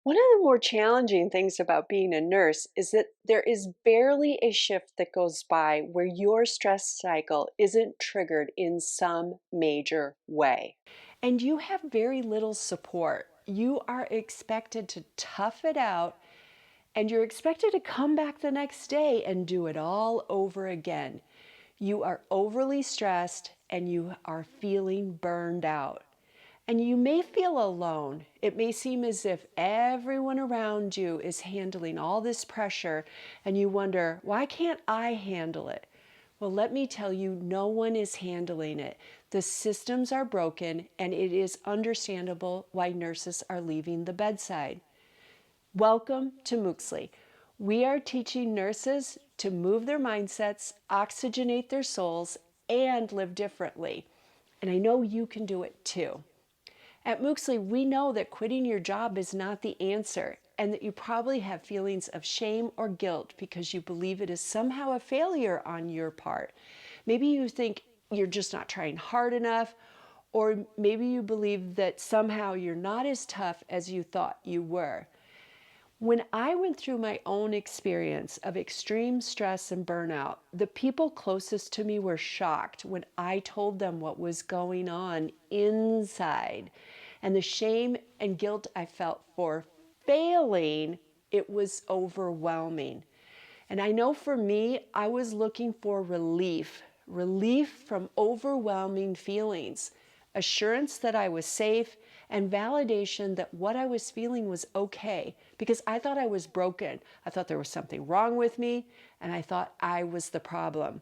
One of the more challenging things about being a nurse is that there is barely a shift that goes by where your stress cycle isn't triggered in some major way. And you have very little support. You are expected to tough it out, and you're expected to come back the next day and do it all over again. You are overly stressed and you are feeling burned out. And you may feel alone. It may seem as if everyone around you is handling all this pressure, and you wonder, why can't I handle it? Well, let me tell you, no one is handling it. The systems are broken, and it is understandable why nurses are leaving the bedside. Welcome to Mooksli. We are teaching nurses to move their mindsets, oxygenate their souls, and live differently. And I know you can do it too. At Mooksli, we know that quitting your job is not the answer, and that you probably have feelings of shame or guilt because you believe it is somehow a failure on your part. Maybe you think you're just not trying hard enough, or maybe you believe that somehow you're not as tough as you thought you were. When I went through my own experience of extreme stress and burnout, the people closest to me were shocked when I told them what was going on inside. And the shame and guilt I felt for failing, it was overwhelming. And I know for me, I was looking for relief from overwhelming feelings, assurance that I was safe, and validation that what I was feeling was okay, because I thought I was broken. I thought there was something wrong with me, and I thought I was the problem.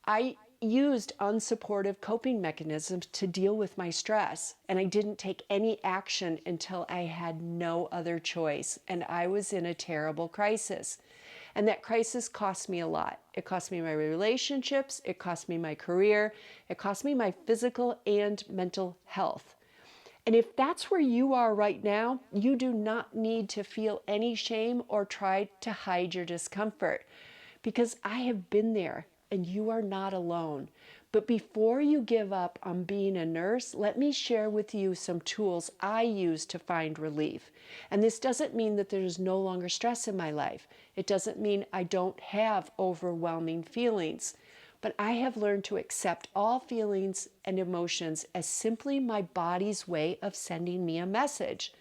I used unsupportive coping mechanisms to deal with my stress, and I didn't take any action until I had no other choice, and I was in a terrible crisis. And that crisis cost me a lot. It cost me my relationships, it cost me my career, it cost me my physical and mental health. And if that's where you are right now, you do not need to feel any shame or try to hide your discomfort, because I have been there and you are not alone. But before you give up on being a nurse, let me share with you some tools I use to find relief. And this doesn't mean that there's no longer stress in my life. It doesn't mean I don't have overwhelming feelings. But I have learned to accept all feelings and emotions as simply my body's way of sending me a message.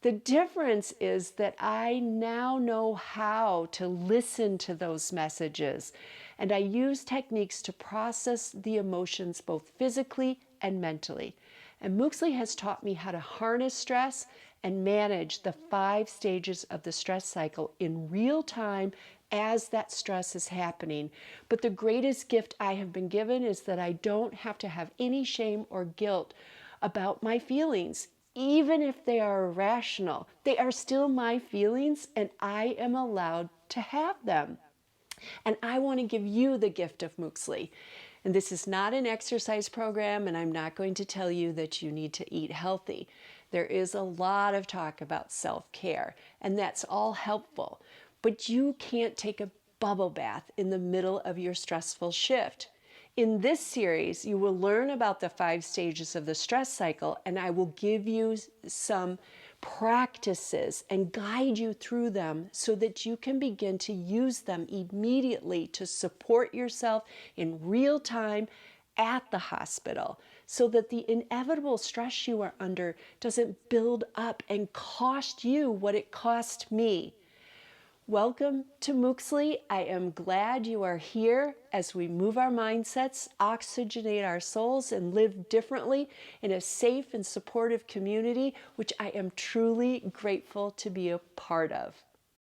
The difference is that I now know how to listen to those messages, and I use techniques to process the emotions both physically and mentally. And Mooksli has taught me how to harness stress and manage the 5 stages of the stress cycle in real time as that stress is happening. But the greatest gift I have been given is that I don't have to have any shame or guilt about my feelings. Even if they are irrational, they are still my feelings, and I am allowed to have them. And I want to give you the gift of Mooksli. And this is not an exercise program, and I'm not going to tell you that you need to eat healthy. There is a lot of talk about self-care, and that's all helpful. But you can't take a bubble bath in the middle of your stressful shift. In this series, you will learn about the 5 stages of the stress cycle, and I will give you some practices and guide you through them so that you can begin to use them immediately to support yourself in real time at the hospital, so that the inevitable stress you are under doesn't build up and cost you what it cost me. Welcome to Mooksli. I am glad you are here as we move our mindsets, oxygenate our souls, and live differently in a safe and supportive community, which I am truly grateful to be a part of.